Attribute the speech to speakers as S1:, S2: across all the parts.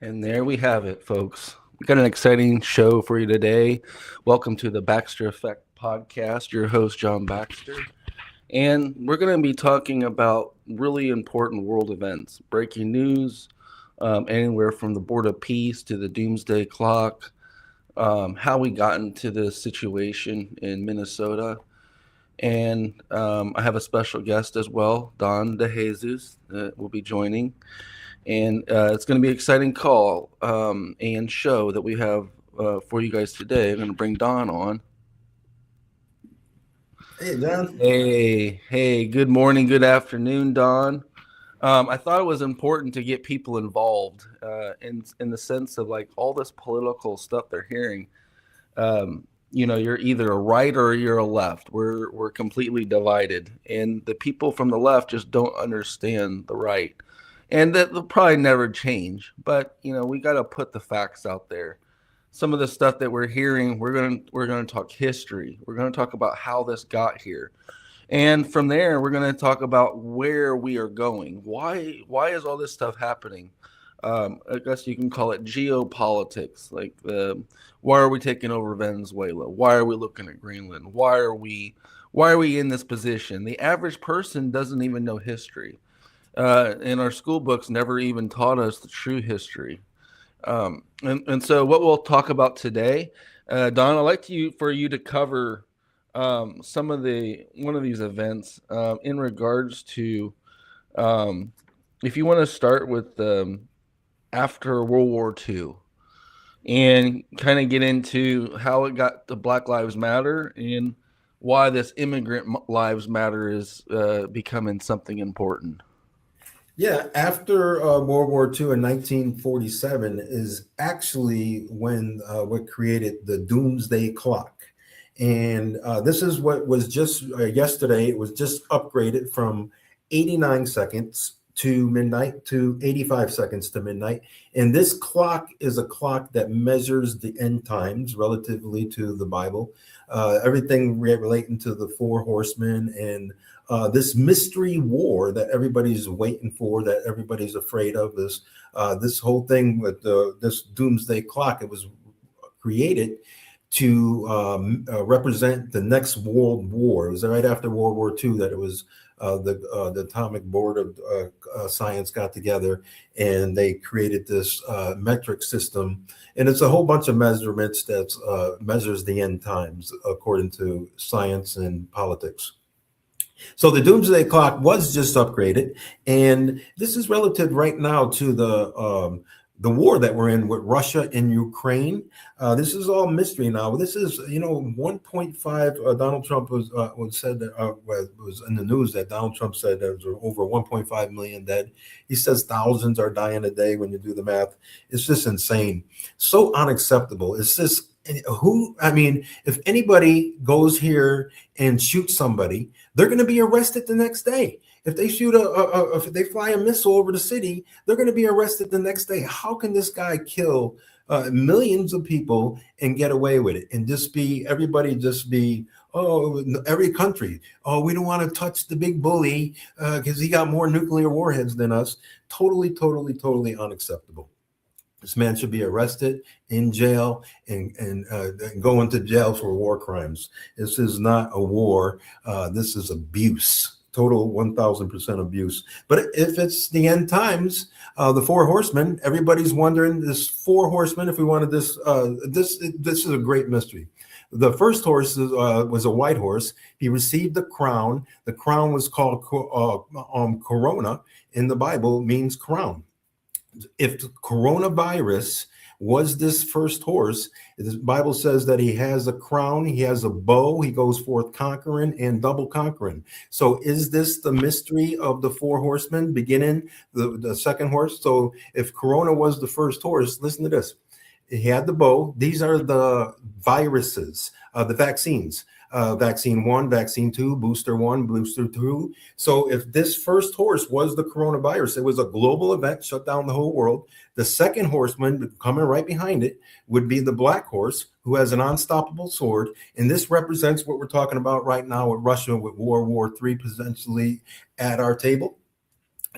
S1: And there we have it, folks. We got an exciting show for you today. Welcome to the Baxter Effect podcast. Your host, John Baxter. And we're going to be talking about really important world events, breaking news, anywhere from the Board of Peace to the Doomsday Clock, how we got into this situation in Minnesota. And I have a special guest as well, Don DeJesus, that will be joining. And it's going to be an exciting call and show that we have for you guys today. I'm going to bring Don on.
S2: Hey, John.
S1: Hey, good morning, good afternoon, Don. I thought it was important to get people involved in the sense of like all this political stuff they're hearing. You're either a right or you're a left. We're completely divided, and the people from the left just don't understand the right, and that will probably never change. But we got to put the facts out there. Some of the stuff that we're hearing, we're gonna talk history. We're gonna talk about how this got here, and from there, we're going to talk about where we are going. Why is all this stuff happening? I guess you can call it geopolitics. Like, why are we taking over Venezuela? Why are we looking at Greenland? Why are we in this position? The average person doesn't even know history, and our school books never even taught us the true history. And so, what we'll talk about today, Don, I'd like for you to cover some of the one of these events in regards to if you want to start with after World War II and kind of get into how it got to Black Lives Matter and why this immigrant lives matter is becoming something important.
S2: Yeah, after World War II in 1947 is actually when what created the Doomsday Clock. And this is what was just yesterday. It was just upgraded from 89 seconds to midnight to 85 seconds to midnight. And this clock is a clock that measures the end times relatively to the Bible, everything relating to the four horsemen and this mystery war that everybody's waiting for, that everybody's afraid of. This whole thing with this doomsday clock. It was created to represent the next world war. It was right after World War II that it was the Atomic Board of Science got together and they created this metric system. And it's a whole bunch of measurements that measures the end times according to science and politics. So the doomsday clock was just upgraded, and this is relative right now to the war that we're in with Russia and Ukraine. This is all mystery now. This is 1.5. Donald Trump was said that was in the news that Donald Trump said there was over 1.5 million dead. He says thousands are dying a day. When you do the math, it's just insane, so unacceptable. It's just if anybody goes here and shoots somebody, they're going to be arrested the next day. If they shoot if they fly a missile over the city, they're going to be arrested the next day. How can this guy kill millions of people and get away with it and everybody just be, oh, every country, oh, we don't want to touch the big bully because he got more nuclear warheads than us. Totally, totally, totally unacceptable. This man should be arrested, in jail, and go into jail for war crimes. This is not a war. This is abuse. Total 1,000% abuse. But if it's the end times, the four horsemen, everybody's wondering this four horsemen. If we wanted this, this is a great mystery. The first horse was a white horse. He received the crown. The crown was called Corona. In the Bible, means crown. If the coronavirus was this first horse, the Bible says that he has a crown, he has a bow, he goes forth conquering and double conquering. So is this the mystery of the four horsemen beginning the second horse? So if Corona was the first horse, listen to this. He had the bow. These are the viruses, the vaccines. Vaccine 1, vaccine 2, booster 1, booster 2. So if this first horse was the coronavirus, it was a global event, shut down the whole world. The second horseman coming right behind it would be the black horse, who has an unstoppable sword. And this represents what we're talking about right now with Russia, with World War III potentially at our table.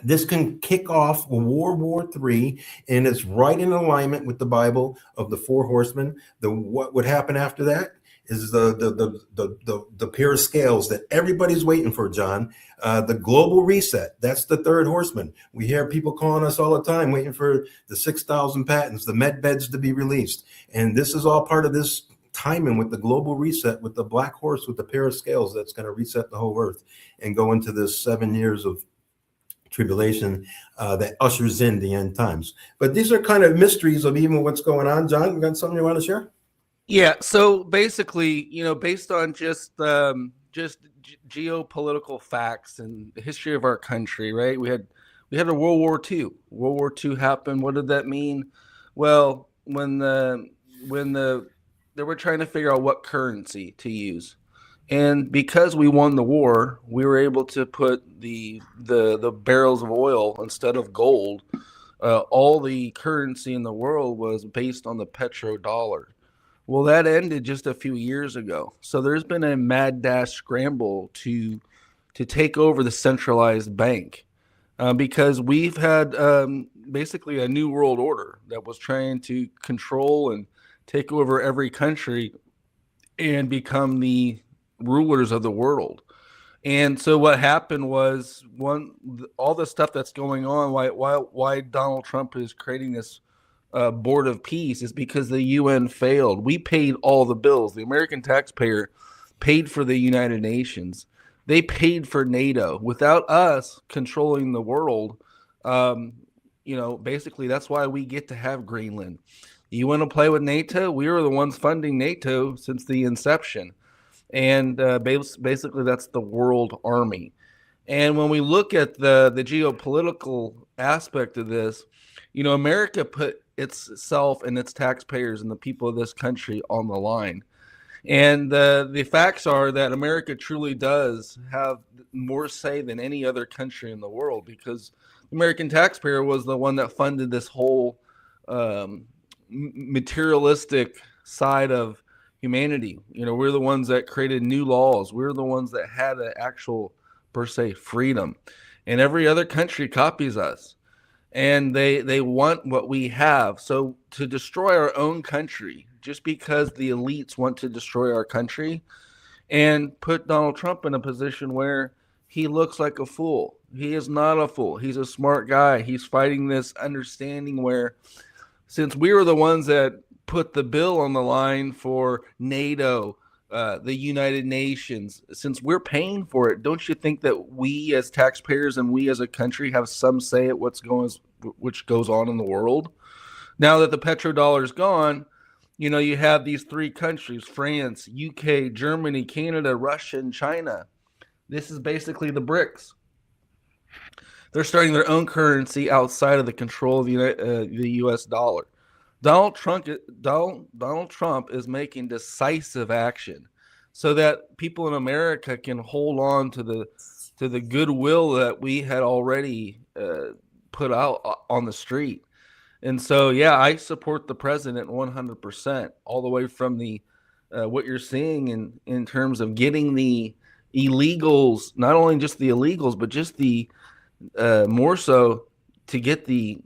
S2: This can kick off World War III, and it's right in alignment with the Bible of the four horsemen. The what would happen after that is the pair of scales that everybody's waiting for, John. The global reset. That's the third horseman. We hear people calling us all the time, waiting for the 6,000 patents, the med beds to be released, and this is all part of this timing with the global reset, with the black horse, with the pair of scales that's going to reset the whole earth and go into this 7 years of tribulation that ushers in the end times. But these are kind of mysteries of even what's going on. John, you got something you want to share?
S1: Yeah. So basically, based on just geopolitical facts and the history of our country, right? We had a World War II. World War II happened. What did that mean? Well, when they were trying to figure out what currency to use, and because we won the war, we were able to put the barrels of oil instead of gold. All the currency in the world was based on the petrodollar. Well, that ended just a few years ago. So there's been a mad dash scramble to take over the centralized bank, because we've had basically a new world order that was trying to control and take over every country and become the rulers of the world. And so what happened was, all the stuff that's going on, why Donald Trump is creating this board of peace, is because the UN failed. We paid all the bills. The American taxpayer paid for the United Nations. They paid for NATO. Without us controlling the world, basically that's why we get to have Greenland. You want to play with NATO? We were the ones funding NATO since the inception. And basically that's the world army. And when we look at the geopolitical aspect of this, America put itself and its taxpayers and the people of this country on the line. And the facts are that America truly does have more say than any other country in the world, because the American taxpayer was the one that funded this whole materialistic side of humanity. We're the ones that created new laws. We're the ones that had an actual, per se, freedom. And every other country copies us. And they want what we have. So to destroy our own country, just because the elites want to destroy our country, and put Donald Trump in a position where he looks like a fool. He is not a fool. He's a smart guy. He's fighting this understanding where, since we were the ones that put the bill on the line for NATO, the United Nations, since we're paying for it, don't you think that we as taxpayers and we as a country have some say at which goes on in the world? Now that the petrodollar is gone, you have these three countries: France, UK, Germany, Canada, Russia, and China. This is basically the BRICS. They're starting their own currency outside of the control of the U.S. dollar. Donald Trump is making decisive action so that people in America can hold on to the goodwill that we had already put out on the street. And so, yeah, I support the president 100%, all the way from the what you're seeing in terms of getting the illegals, not only just the illegals, but just the more so to get the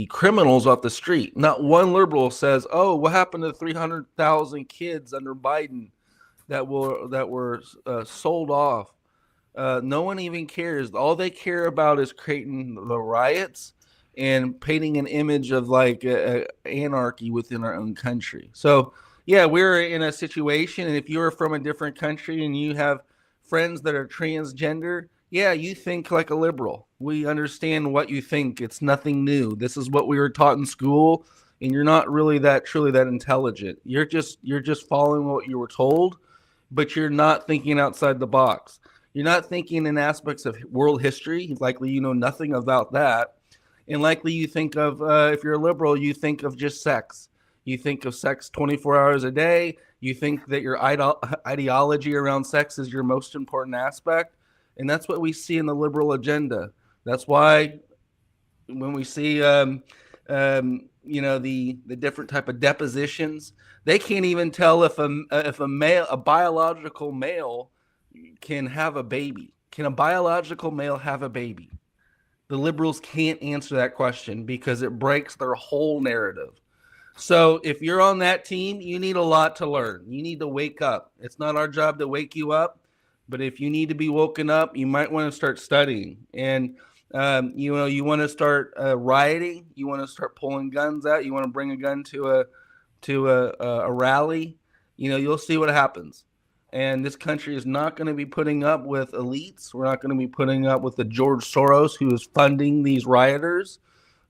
S1: criminals off the street. Not one liberal says, "Oh, what happened to the 300,000 kids under Biden that were sold off?" No one even cares. All they care about is creating the riots and painting an image of like anarchy within our own country. So, yeah, we're in a situation, and if you're from a different country and you have friends that are transgender, yeah, you think like a liberal. We understand what you think. It's nothing new. This is what we were taught in school, and you're not really truly that intelligent. You're just following what you were told, but you're not thinking outside the box. You're not thinking in aspects of world history. Likely you know nothing about that. And likely you think of, if you're a liberal, you think of just sex. You think of sex 24 hours a day. You think that your ideology around sex is your most important aspect. And that's what we see in the liberal agenda. That's why when we see, the different type of depositions, they can't even tell if a biological male can have a baby. Can a biological male have a baby? The liberals can't answer that question because it breaks their whole narrative. So if you're on that team, you need a lot to learn. You need to wake up. It's not our job to wake you up, but if you need to be woken up, you might want to start studying. And you want to start rioting. You want to start pulling guns out. You want to bring a gun to a rally. You'll see what happens. And this country is not going to be putting up with elites. We're not going to be putting up with the George Soros who is funding these rioters.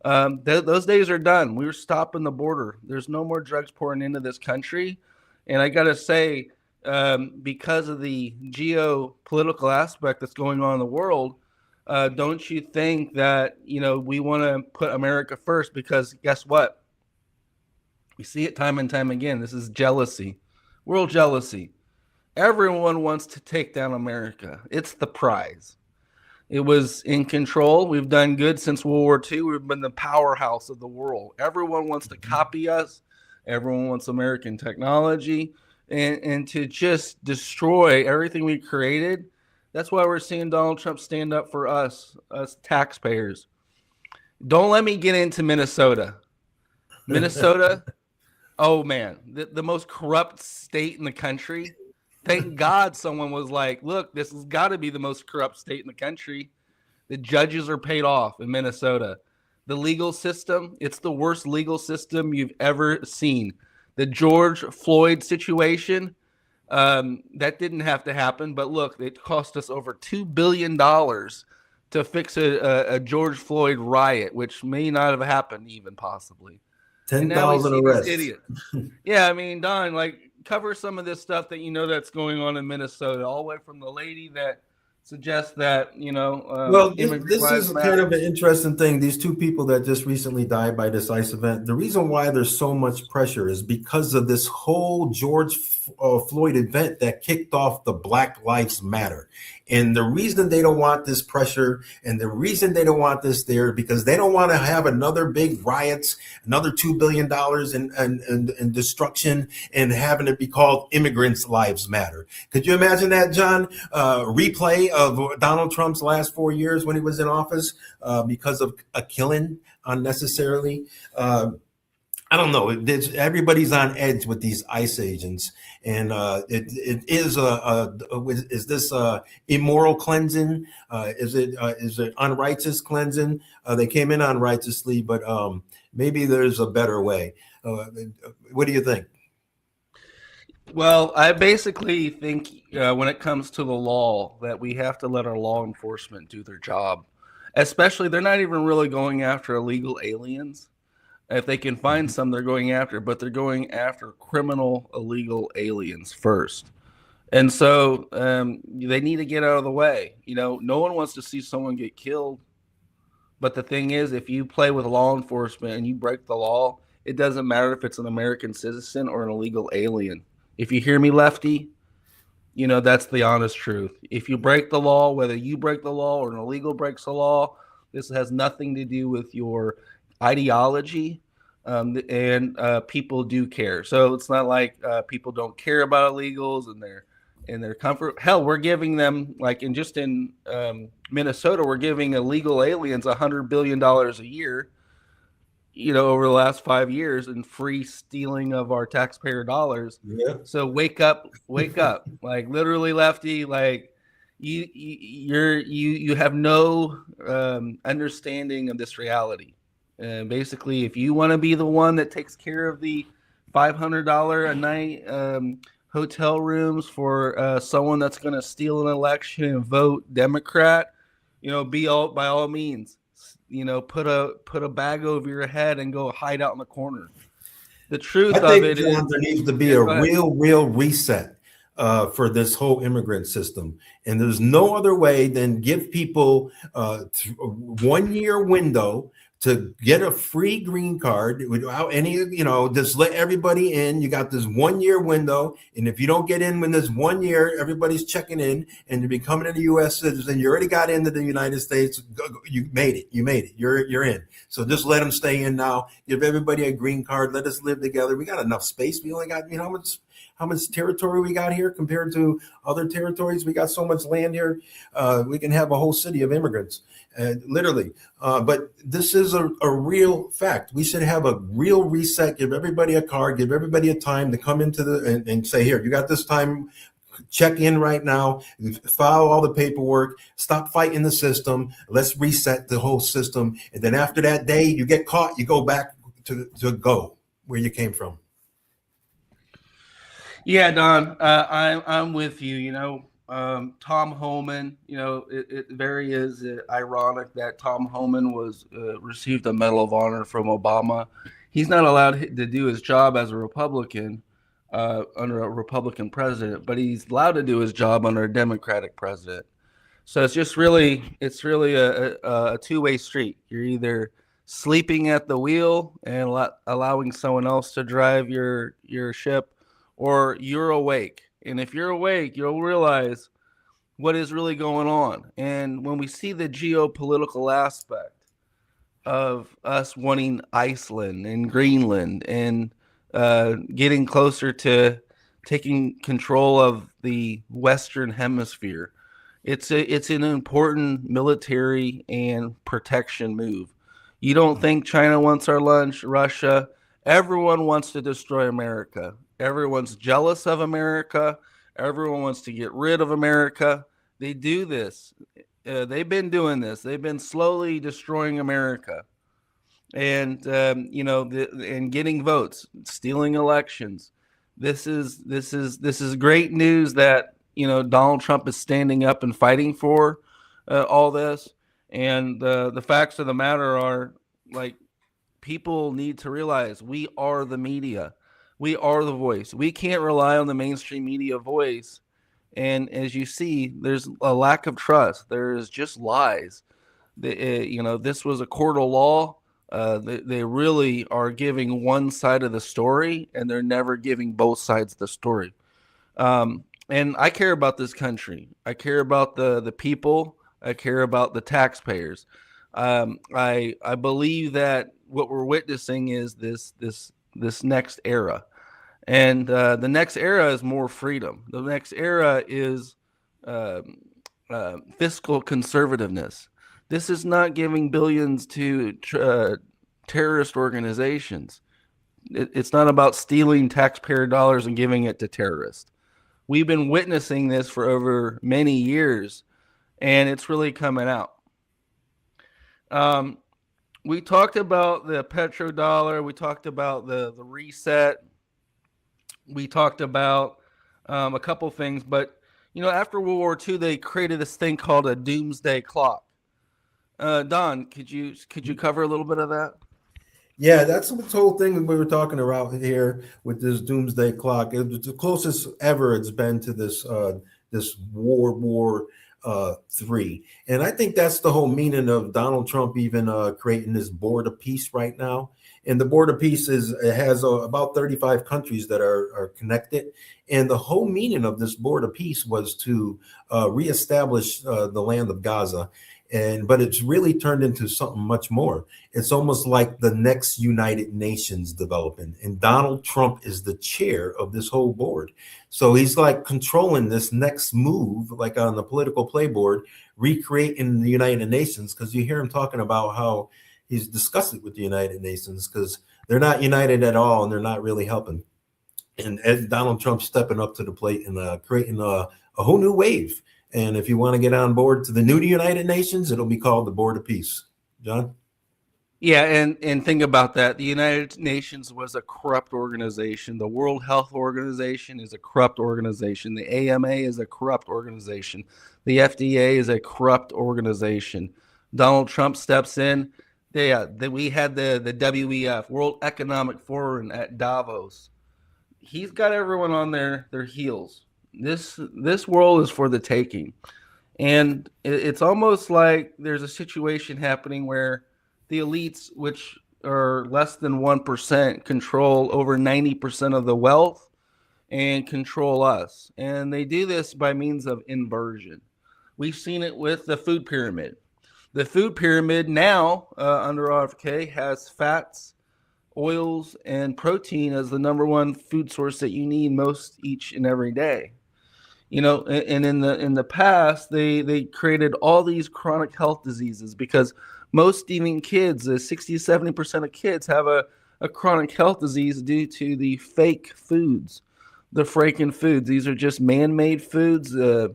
S1: Those days are done. We were stopping the border. There's no more drugs pouring into this country. And I got to say, because of the geopolitical aspect that's going on in the world, don't you think that, we want to put America first? Because guess what? We see it time and time again. This is jealousy, world jealousy. Everyone wants to take down America. It's the prize. It was in control. We've done good since World War II. We've been the powerhouse of the world. Everyone wants to copy us. Everyone wants American technology and to just destroy everything we created. That's why we're seeing Donald Trump stand up for us taxpayers. Don't let me get into Minnesota. Minnesota, oh man, the most corrupt state in the country. Thank God someone was like, look, this has got to be the most corrupt state in the country. The judges are paid off in Minnesota. The legal system, it's the worst legal system you've ever seen. The George Floyd situation, that didn't have to happen. But look, it cost us over $2 billion to fix a George Floyd riot, which may not have happened even possibly.
S2: 10,000 arrests.
S1: Idiots. Yeah, I mean, Don, cover some of this stuff that that's going on in Minnesota, all the way from the lady that suggests that
S2: well, this is kind of an interesting thing. These two people that just recently died by this ICE event, the reason why there's so much pressure is because of this whole George Floyd event that kicked off the Black Lives Matter. And the reason they don't want this pressure and the reason they don't want this there, because they don't want to have another big riots, another $2 billion in destruction, and having it be called Immigrants' Lives Matter. Could you imagine that, John? Replay of Donald Trump's last 4 years when he was in office because of a killing unnecessarily. I don't know. Everybody's on edge with these ICE agents, and it is this immoral cleansing? Is it unrighteous cleansing? They came in unrighteously, but maybe there's a better way. What do you think?
S1: Well, I basically think when it comes to the law that we have to let our law enforcement do their job. Especially, they're not even really going after illegal aliens. If they can find some, they're going after, but they're going after criminal, illegal aliens first. And so they need to get out of the way. No one wants to see someone get killed. But the thing is, if you play with law enforcement and you break the law, it doesn't matter if it's an American citizen or an illegal alien. If you hear me, lefty, that's the honest truth. If you break the law, whether you break the law or an illegal breaks the law, this has nothing to do with your ideology, and people do care. So it's not like people don't care about illegals and their comfort. Hell, we're giving them, in Minnesota, we're giving illegal aliens $100 billion a year, over the last 5 years, and free stealing of our taxpayer dollars.
S2: Yeah.
S1: So wake up, literally, lefty, you have no understanding of this reality. And basically, if you want to be the one that takes care of the $500 a night hotel rooms for someone that's going to steal an election and vote Democrat, by all means, put a bag over your head and go hide out in the corner. The truth of it is,
S2: there needs to be a real reset for this whole immigrant system. And there's no other way than give people a 1 year window to get a free green card without any, just let everybody in. You got this 1 year window. And if you don't get in when this 1 year, everybody's checking in and you're becoming a U.S. citizen, you already got into the United States. You made it. You're in. So just let them stay in now. Give everybody a green card. Let us live together. We got enough space. We only got, how much territory we got here compared to other territories. We got so much land here. We can have a whole city of immigrants, literally. But this is a real fact. We should have a real reset, give everybody a car, give everybody a time to come into and say, here, you got this time, check in right now, file all the paperwork, stop fighting the system, let's reset the whole system. And then after that day, you get caught, you go back to go where you came from.
S1: Yeah, Don, I'm with you. Tom Homan. It very is ironic that Tom Homan was received a Medal of Honor from Obama. He's not allowed to do his job as a Republican under a Republican president, but he's allowed to do his job under a Democratic president. So it's really a two-way street. You're either sleeping at the wheel and allowing someone else to drive your ship, or you're awake. And if you're awake, you'll realize what is really going on. And when we see the geopolitical aspect of us wanting Iceland and Greenland and getting closer to taking control of the Western Hemisphere, it's an important military and protection move. You don't think China wants our lunch, Russia? Everyone wants to destroy America. Everyone's jealous of America. Everyone wants to get rid of America. They do this. They've been doing this. They've been slowly destroying America, and and getting votes, stealing elections. This is great news that Donald Trump is standing up and fighting for all this. And the facts of the matter are, like, people need to realize we are the media. We are the voice. We can't rely on the mainstream media voice. And as you see, there's a lack of trust. There's just lies. This was a court of law. They really are giving one side of the story, and they're never giving both sides of the story. And I care about this country. I care about the people. I care about the taxpayers. I believe that what we're witnessing is this next era, and the next era is more freedom. The next era is fiscal conservativeness. This is not giving billions to terrorist organizations. It's not about stealing taxpayer dollars and giving it to terrorists. We've been witnessing this for over many years, and it's really coming out. We talked about the petrodollar. We talked about the reset. We talked about a couple things, but after World War II, they created this thing called a doomsday clock. Don, could you cover a little bit of that?
S2: Yeah, that's the whole thing that we were talking about here with this doomsday clock. It was the closest ever it's been to this World War III, and I think that's the whole meaning of Donald Trump even creating this board of peace right now. And the board of peace has about 35 countries that are connected, and the whole meaning of this board of peace was to reestablish the land of Gaza. But it's really turned into something much more. It's almost like the next United Nations developing, and Donald Trump is the chair of this whole board. So he's like controlling this next move, like on the political playboard, recreating the United Nations, because you hear him talking about how he's disgusted with the United Nations because they're not united at all and they're not really helping. And Donald Trump stepping up to the plate and creating a whole new wave. And if you want to get on board to the new United Nations, it'll be called the Board of Peace. John?
S1: Yeah, and think about that. The United Nations was a corrupt organization. The World Health Organization is a corrupt organization. The AMA is a corrupt organization. The FDA is a corrupt organization. Donald Trump steps in. We had the WEF, World Economic Forum at Davos. He's got everyone on their heels. This world is for the taking. And it's almost like there's a situation happening where the elites, which are less than 1%, control over 90% of the wealth and control us. And they do this by means of inversion. We've seen it with the food pyramid. The food pyramid now, under RFK, has fats, oils, and protein as the number one food source that you need most each and every day. And in the past, they created all these chronic health diseases because most even kids, 60 to 70% of kids have a chronic health disease due to the fake foods, the Franken foods. These are just man-made foods. They're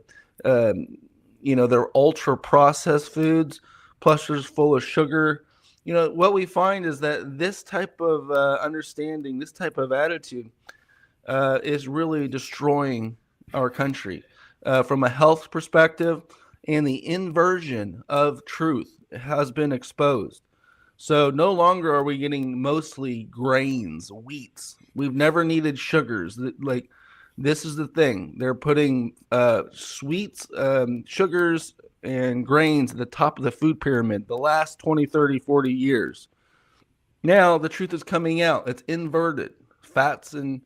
S1: ultra processed foods, plus they're full of sugar. What we find is that this type of understanding, this type of attitude, is really destroying our country from a health perspective, and the inversion of truth has been exposed. So no longer are we getting mostly grains, wheats. We've never needed sugars. Like, this is the thing. They're putting sweets, sugars, and grains at the top of the food pyramid the last 20, 30, 40 years. Now the truth is coming out. It's inverted. Fats and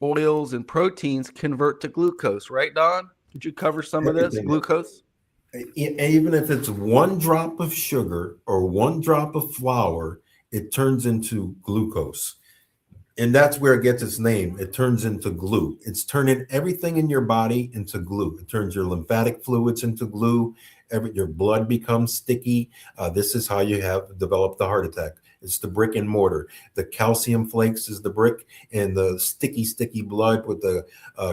S1: oils and proteins convert to glucose, right, Don? Did you cover some of this? Glucose?
S2: Even if it's one drop of sugar or one drop of flour, it turns into glucose. And that's where it gets its name. It turns into glue. It's turning everything in your body into glue. It turns your lymphatic fluids into glue. Your blood becomes sticky. This is how you have developed the heart attack. It's the brick and mortar. The calcium flakes is the brick, and the sticky blood with the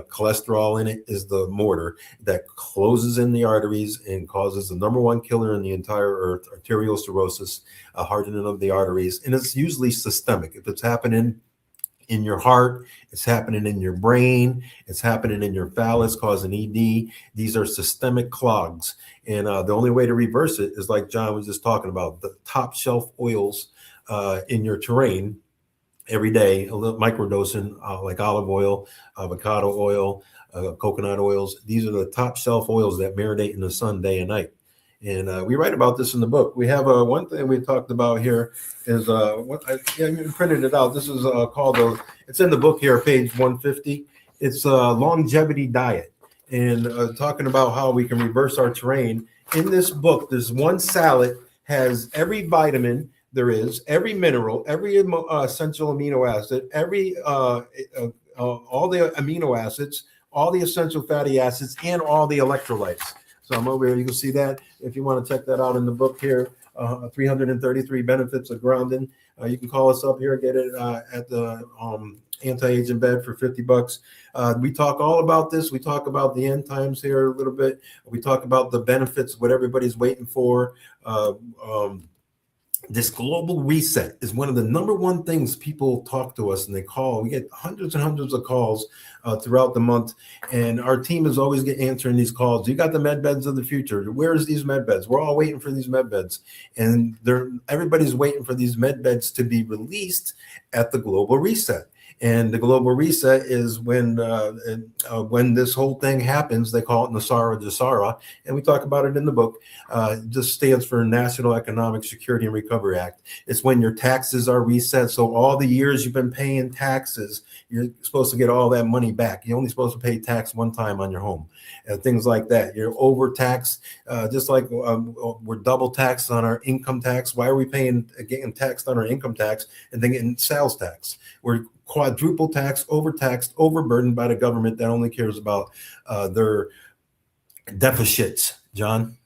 S2: cholesterol in it is the mortar that closes in the arteries and causes the number one killer in the entire earth, arterial cirrhosis, hardening of the arteries. And it's usually systemic. If it's happening in your heart, it's happening in your brain, it's happening in your phallus, causing ED. These are systemic clogs. And the only way to reverse it is, like John was just talking about, the top shelf oils in your terrain every day, a little microdosing, like olive oil, avocado oil, coconut oils. These are the top shelf oils that marinate in the sun day and night. And we write about this in the book. We have one thing we talked about here is what I printed it out. This is called it's in the book here, page 150. It's a longevity diet, and talking about how we can reverse our terrain. In this book, there's one salad has every vitamin there is, every mineral, every essential amino acid, all the amino acids, all the essential fatty acids, and all the electrolytes. So I'm over here. You can see that if you want to check that out in the book here. 333 benefits of grounding. You can call us up here, get it at the anti-aging bed for $50. We talk all about this. We talk about the end times here a little bit. We talk about the benefits, what everybody's waiting for. This global reset is one of the number one things people talk to us and they call. We get hundreds and hundreds of calls throughout the month, and our team is always answering these calls. You got the med beds of the future. Where's these med beds? We're all waiting for these med beds, and everybody's waiting for these med beds to be released at the global reset. And the global reset is when this whole thing happens. They call it Nasara Jasara, and we talk about it in the book. It just stands for National Economic Security and Recovery Act. It's when your taxes are reset. So all the years you've been paying taxes, you're supposed to get all that money back. You're only supposed to pay tax one time on your home, and things like that. You're overtaxed, just like we're double taxed on our income tax. Why are we getting taxed on our income tax and then getting sales tax? We're quadruple taxed, overtaxed, overburdened by the government that only cares about their deficits. John?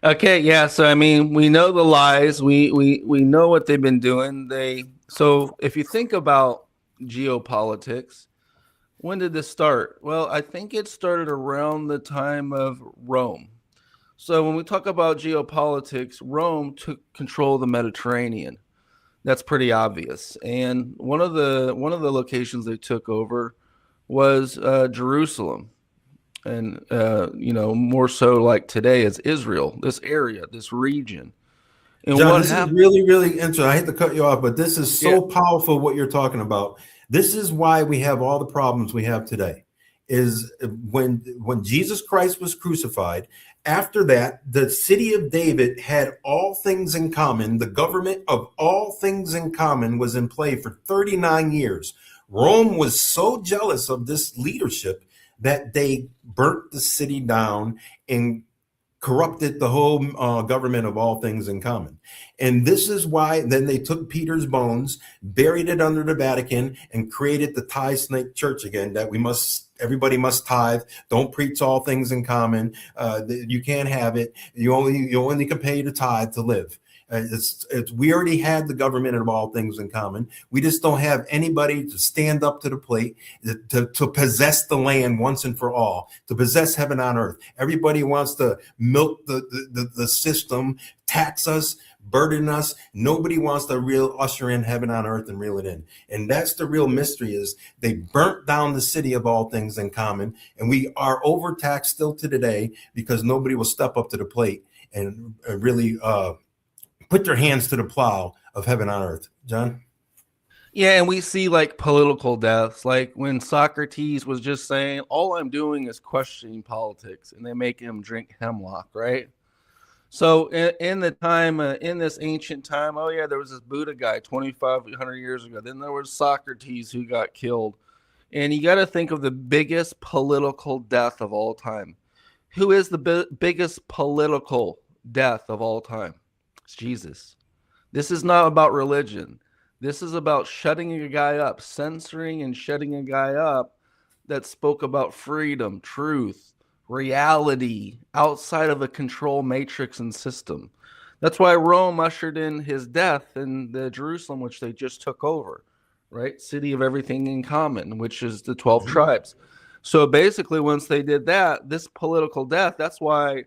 S1: Okay, yeah. So I mean, we know the lies. We know what they've been doing. So if you think about geopolitics, when did this start? Well, I think it started around the time of Rome. So when we talk about geopolitics, Rome took control of the Mediterranean. That's pretty obvious. And one of the locations they took over was Jerusalem, and more so like today is Israel. This area, this region. And
S2: John, this is really, really interesting. I hate to cut you off, but this is so powerful what you're talking about. This is why we have all the problems we have today. Is when Jesus Christ was crucified. After that, the city of David had all things in common. The government of all things in common was in play for 39 years. Rome was so jealous of this leadership that they burnt the city down and corrupted the whole government of all things in common. And this is why then they took Peter's bones, buried it under the Vatican, and created the tithe snake church again, that everybody must tithe. Don't preach all things in common. You can't have it. You only can pay the tithe to live. We already had the government of all things in common. We just don't have anybody to stand up to the plate to possess the land once and for all, to possess heaven on earth. Everybody wants to milk the system, tax us, burden us. Nobody wants to real usher in heaven on earth and reel it in. And that's the real mystery, is they burnt down the city of all things in common, and we are overtaxed still to today because nobody will step up to the plate and really put their hands to the plow of heaven on earth. John?
S1: Yeah, and we see like political deaths, like when Socrates was just saying, all I'm doing is questioning politics, and they make him drink hemlock, right? So in the time, in this ancient time, oh yeah, there was this Buddha guy 2,500 years ago. Then there was Socrates who got killed. And you got to think of the biggest political death of all time. Who is the biggest political death of all time? It's Jesus. This is not about religion. This is about shutting a guy up, censoring and shutting a guy up that spoke about freedom, truth, reality, outside of a control matrix and system. That's why Rome ushered in his death in the Jerusalem, which they just took over, right? City of everything in common, which is the 12 tribes. So basically, once they did that, this political death, that's why,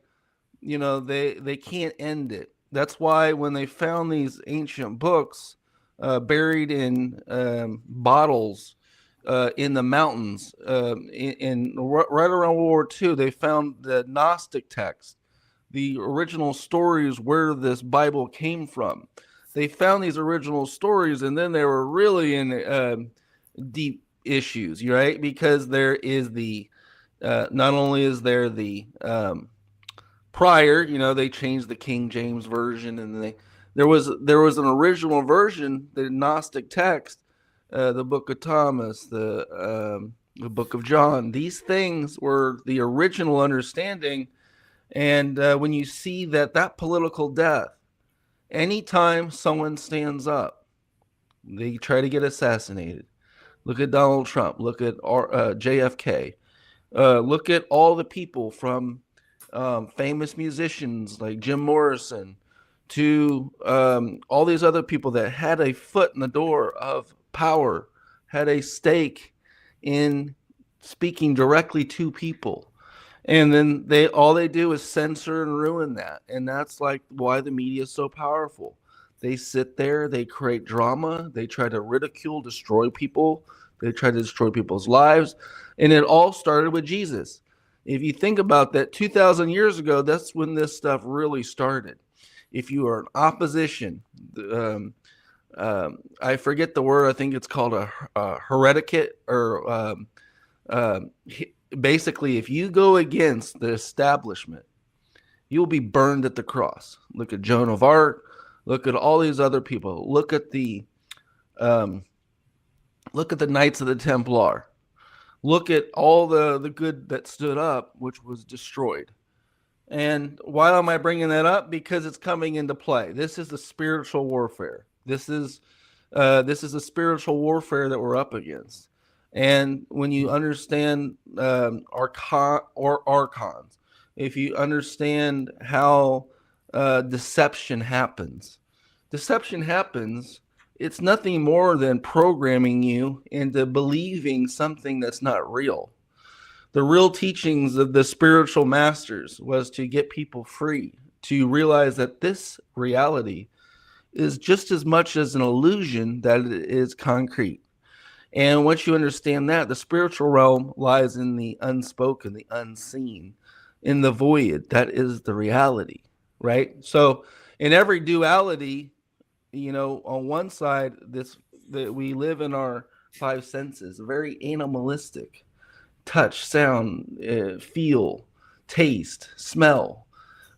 S1: they can't end it. That's why when they found these ancient books buried in bottles in the mountains, right around World War II, they found the Gnostic text, the original stories where this Bible came from. They found these original stories, and then they were really in deep issues, right? Because there is not only is there the prior, they changed the King James version, and there was an original version, the Gnostic text, the Book of Thomas, the Book of John. These things were the original understanding, and when you see that political death, anytime someone stands up, they try to get assassinated. Look at Donald Trump. Look at JFK. Look at all the people from famous musicians like Jim Morrison to all these other people that had a foot in the door of power, had a stake in speaking directly to people. And then all they do is censor and ruin that. And that's like why the media is so powerful. They sit there, they create drama, they try to ridicule, destroy people, they try to destroy people's lives. And it all started with Jesus. If you think about that, 2,000 years ago, that's when this stuff really started. If you are in opposition, I forget the word, I think it's called a heretic, or basically, if you go against the establishment, you'll be burned at the cross. Look at Joan of Arc. Look at all these other people. Look at the Knights of the Templar. Look at all the good that stood up, which was destroyed. And why am I bringing that up? Because it's coming into play. This is the spiritual warfare. This is a spiritual warfare that we're up against. And when you understand archons, if you understand how deception happens, it's nothing more than programming you into believing something that's not real. The real teachings of the spiritual masters was to get people free, to realize that this reality is just as much as an illusion that it is concrete. And once you understand that, the spiritual realm lies in the unspoken, the unseen, in the void. That is the reality, right? So in every duality, on one side, that we live in our five senses, very animalistic: touch, sound, feel, taste, smell.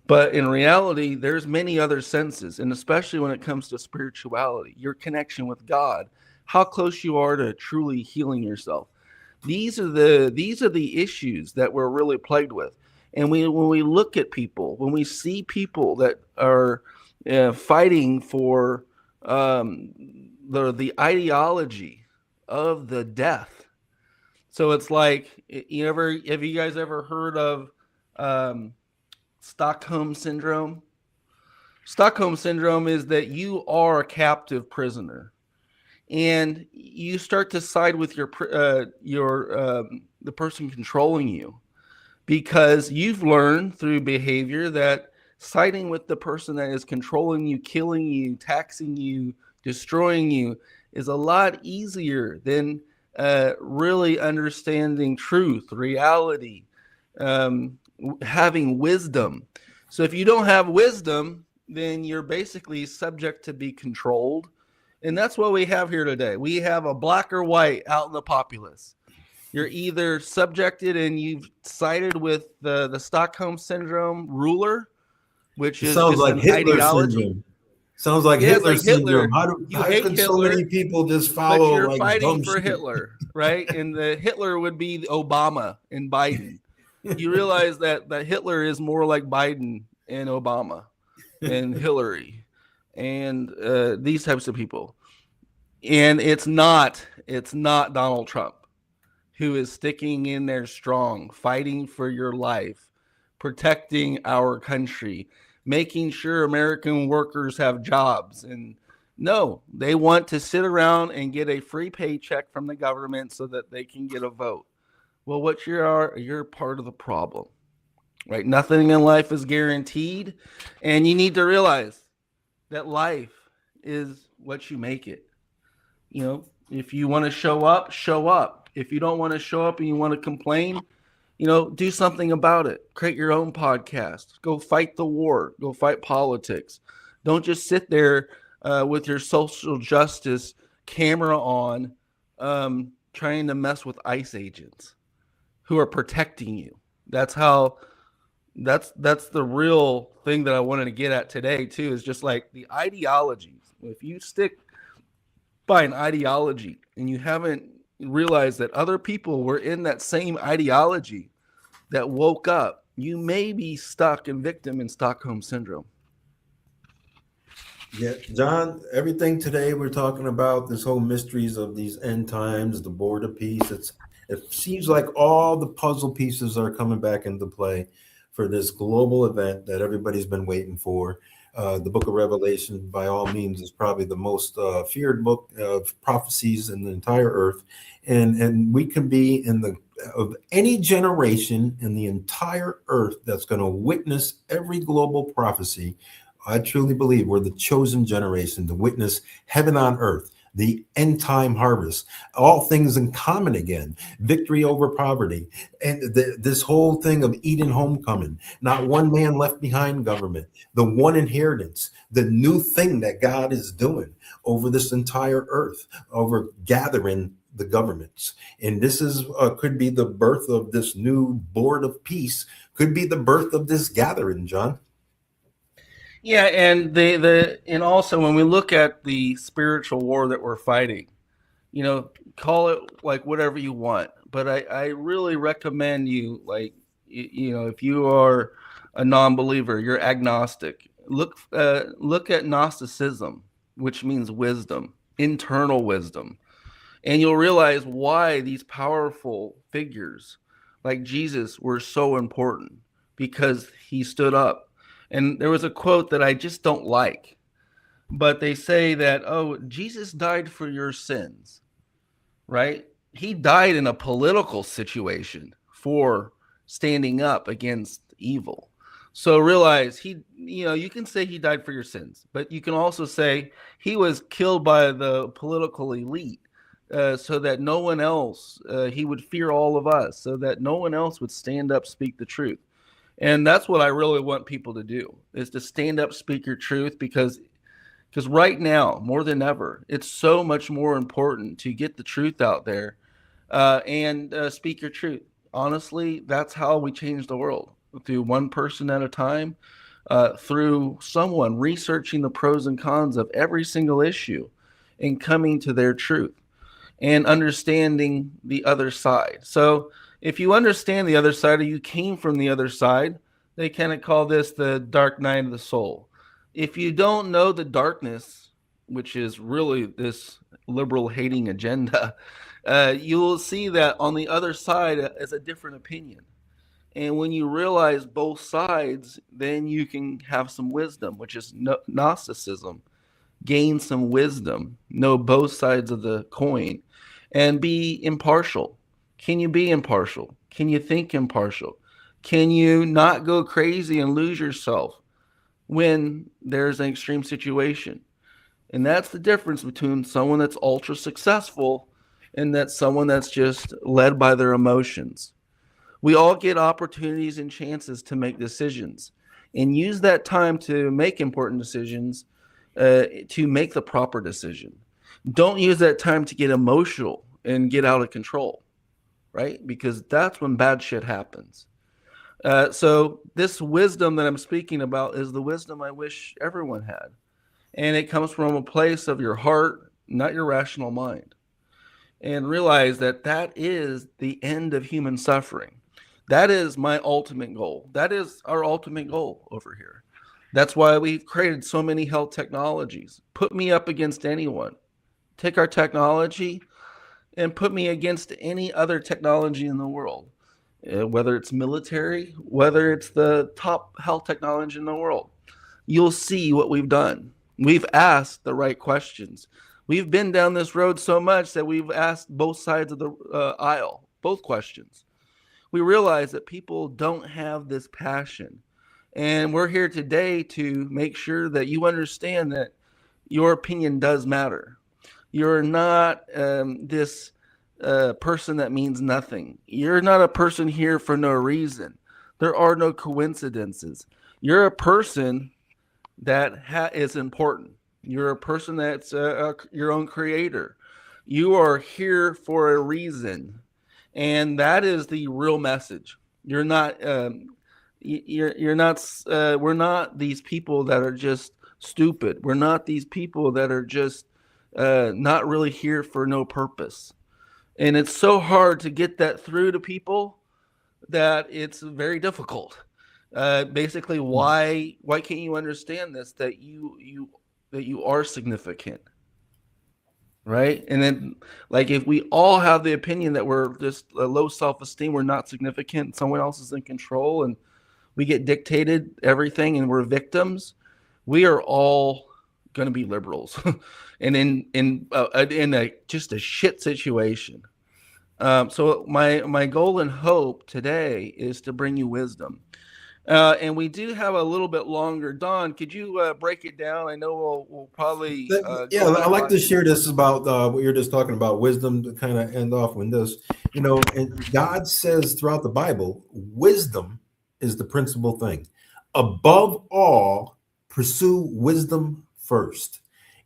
S1: But in reality, there's many other senses, and especially when it comes to spirituality, your connection with God, how close you are to truly healing yourself. These are the issues that we're really plagued with. And when we look at people, when we see people that are fighting for the ideology of the death, so it's like, have you guys ever heard of um, Stockholm syndrome? Stockholm syndrome is that you are a captive prisoner, and you start to side with your the person controlling you, because you've learned through behavior that siding with the person that is controlling you, killing you, taxing you, destroying you is a lot easier than really understanding truth, reality, having wisdom. So if you don't have wisdom, then you're basically subject to be controlled. And that's what we have here today. We have a black or white out in the populace. You're either subjected and you've sided with the Stockholm syndrome ruler, which
S2: It
S1: is
S2: sounds
S1: just
S2: like
S1: an
S2: Hitler
S1: ideology.
S2: syndrome. Sounds like
S1: Yeah, it's
S2: Hitler
S1: like
S2: syndrome.
S1: Hitler. You
S2: How
S1: hate
S2: can so many
S1: Hitler,
S2: people just
S1: but
S2: follow
S1: you're
S2: like
S1: fighting
S2: dumb
S1: for
S2: shit?
S1: Hitler, right? And the Hitler would be Obama and Biden. You realize that Hitler is more like Biden and Obama and Hillary and these types of people. And it's not Donald Trump, who is sticking in there strong, fighting for your life, protecting our country, making sure American workers have jobs. And no, they want to sit around and get a free paycheck from the government so that they can get a vote. Well, what you're part of the problem, right? Nothing in life is guaranteed, and you need to realize that life is what you make it. If you want to show up, show up. If you don't want to show up and you want to complain, do something about it. Create your own podcast. Go fight the war. Go fight politics. Don't just sit there with your social justice camera on, trying to mess with ICE agents who are protecting you. That's the real thing that I wanted to get at today too, is just like the ideologies. If you stick by an ideology and you haven't realized that other people were in that same ideology that woke up, you may be stuck and victim in Stockholm syndrome.
S2: Yeah, John, everything today we're talking about, this whole mysteries of these end times, the border peace, it seems like all the puzzle pieces are coming back into play for this global event that everybody's been waiting for. The book of Revelation, by all means, is probably the most feared book of prophecies in the entire earth. And we can be in the of any generation in the entire earth that's going to witness every global prophecy. I truly believe we're the chosen generation to witness heaven on earth, the end time harvest, all things in common again, victory over poverty, and this whole thing of Eden homecoming, not one man left behind government, the one inheritance, the new thing that God is doing over this entire earth, over gathering the governments. And this is could be the birth of this new board of peace, could be the birth of this gathering, John.
S1: Yeah, and and also when we look at the spiritual war that we're fighting, call it like whatever you want, but I really recommend you, like, if you are a non-believer, you're agnostic. Look at Gnosticism, which means wisdom, internal wisdom, and you'll realize why these powerful figures like Jesus were so important, because he stood up. And there was a quote that I just don't like, but they say that, oh, Jesus died for your sins, right? He died in a political situation for standing up against evil. So realize you can say he died for your sins, but you can also say he was killed by the political elite, so that no one else, he would fear all of us, so that no one else would stand up, speak the truth. And that's what I really want people to do, is to stand up, speak your truth, because right now, more than ever, it's so much more important to get the truth out there, and speak your truth. Honestly, that's how we change the world, through one person at a time, through someone researching the pros and cons of every single issue and coming to their truth and understanding the other side. So If you understand the other side, or you came from the other side, they kind of call this the dark night of the soul. If you don't know the darkness, which is really this liberal hating agenda, you'll see that on the other side is a different opinion. And when you realize both sides, then you can have some wisdom, which is Gnosticism. Gain some wisdom, know both sides of the coin, and be impartial. Can you be impartial? Can you think impartial? Can you not go crazy and lose yourself when there's an extreme situation? And that's the difference between someone that's ultra successful and that's someone that's just led by their emotions. We all get opportunities and chances to make decisions and use that time to make important decisions, to make the proper decision. Don't use that time to get emotional and get out of control, right? Because that's when bad shit happens. So, this wisdom that I'm speaking about is the wisdom I wish everyone had. And it comes from a place of your heart, not your rational mind. And realize that that is the end of human suffering. That is my ultimate goal. That is our ultimate goal over here. That's why we've created so many health technologies. Put me up against anyone. Take our technology and put me against any other technology in the world, whether it's military, whether it's the top health technology in the world. You'll see what we've done. We've asked the right questions. We've been down this road so much that we've asked both sides of the aisle, both questions. We realize that people don't have this passion. And we're here today to make sure that you understand that your opinion does matter. You're not this person that means nothing. You're not a person here for no reason. There are no coincidences. You're a person that is important. You're a person that's your own creator. You are here for a reason, and that is the real message. You're not. You're not. We're not these people that are just stupid. We're not these people that are just not really here for no purpose. And it's so hard to get that through to people that it's very difficult. Basically, why can't you understand this? That you are significant, right? And then, like, if we all have the opinion that we're just low self esteem, we're not significant, someone else is in control, and we get dictated everything, and we're victims, we are all going to be liberals, and in a just a shit situation. So my goal and hope today is to bring you wisdom. And we do have a little bit longer. Don, could you break it down? I know we'll probably
S2: Yeah,
S1: go
S2: I
S1: back
S2: like
S1: on.
S2: to share this about what you're just talking about, wisdom, to kind of end off with this. And God says throughout the Bible, wisdom is the principal thing. Above all, pursue wisdom first.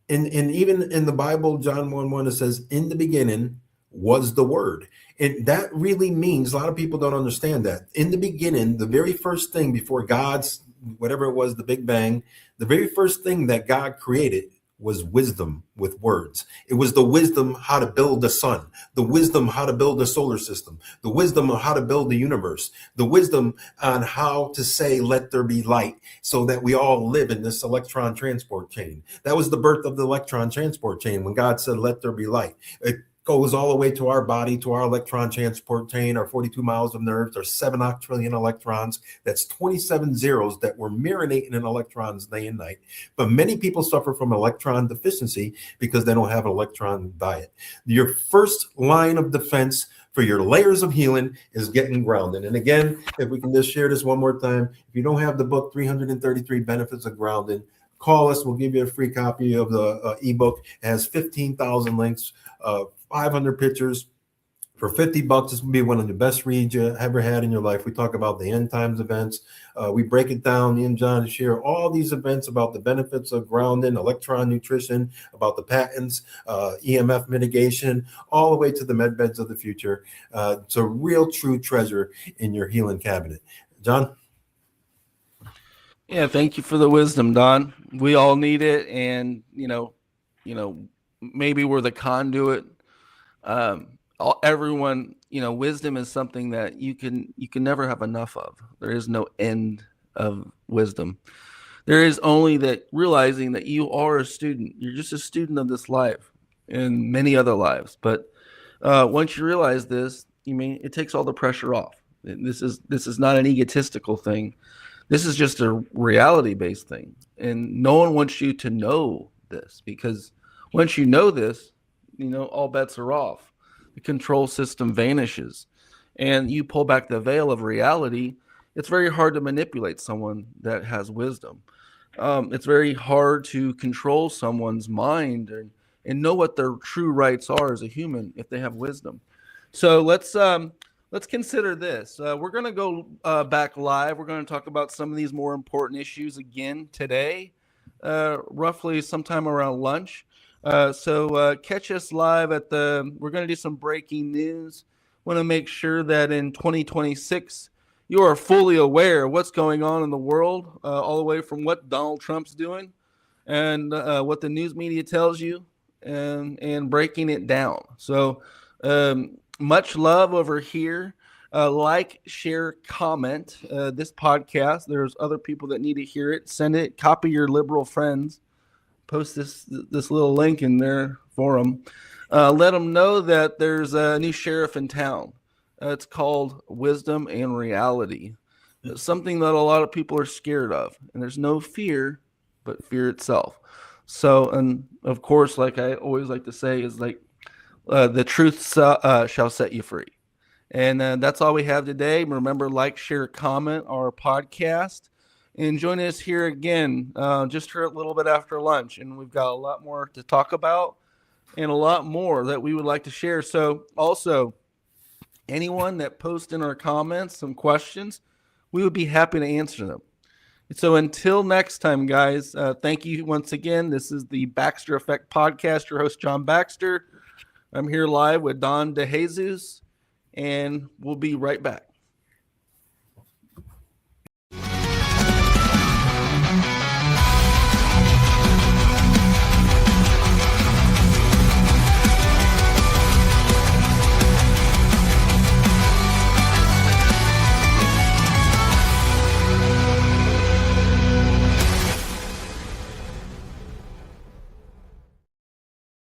S2: And even in the Bible, John 1:1, it says, in the beginning was the word. And that really means a lot of people don't understand that. In the beginning, the very first thing before God's, whatever it was, the Big Bang, the very first thing that God created was wisdom with words. It was the wisdom how to build the sun, the wisdom how to build the solar system, the wisdom of how to build the universe, the wisdom on how to say, let there be light, so that we all live in this electron transport chain. That was the birth of the electron transport chain when God said, let there be light. It goes all the way to our body, to our electron transport chain, our 42 miles of nerves, our 7 octillion electrons. That's 27 zeros that we're marinating in electrons day and night. But many people suffer from electron deficiency because they don't have an electron diet. Your first line of defense for your layers of healing is getting grounded. And again, if we can just share this one more time, if you don't have the book, 333 Benefits of Grounding, call us. We'll give you a free copy of the ebook. It has 15,000 links, 500 pictures. For $50, this will be one of the best reads you ever had in your life. We talk about the end times events. We break it down. Me and John share all these events about the benefits of grounding, electron nutrition, about the patents, EMF mitigation, all the way to the med beds of the future. It's a real true treasure in your healing cabinet. John?
S1: Yeah, thank you for the wisdom, Don. We all need it, and maybe we're the conduit. Everyone wisdom is something that you can never have enough of. There is no end of wisdom. There is only that realizing that you are a student. You're just a student of this life and many other lives. But once you realize this, it takes all the pressure off. This is not an egotistical thing. This is just a reality based thing, and no one wants you to know this, because once you know this, all bets are off. The control system vanishes, and you pull back the veil of reality. It's very hard to manipulate someone that has wisdom. It's very hard to control someone's mind and know what their true rights are as a human if they have wisdom. So let's consider this. We're going to go back live. We're going to talk about some of these more important issues again today, roughly sometime around lunch. So catch us live we're going to do some breaking news. Want to make sure that in 2026, you are fully aware of what's going on in the world, all the way from what Donald Trump's doing and what the news media tells you, and breaking it down. So much love over here. Like, share, comment this podcast. There's other people that need to hear it. Send it. Copy your liberal friends. Post this little link in there for them. Let them know that there's a new sheriff in town. It's called Wisdom and Reality. It's something that a lot of people are scared of. And there's no fear, but fear itself. So, and of course, like I always like to say, is like the truth shall set you free. And that's all we have today. Remember, like, share, comment our podcast. And join us here again just for a little bit after lunch. And we've got a lot more to talk about and a lot more that we would like to share. So also, anyone that posts in our comments some questions, we would be happy to answer them. So until next time, guys, thank you once again. This is the Baxter Effect Podcast. Your host, John Baxter. I'm here live with Don DeJesus, and we'll be right back.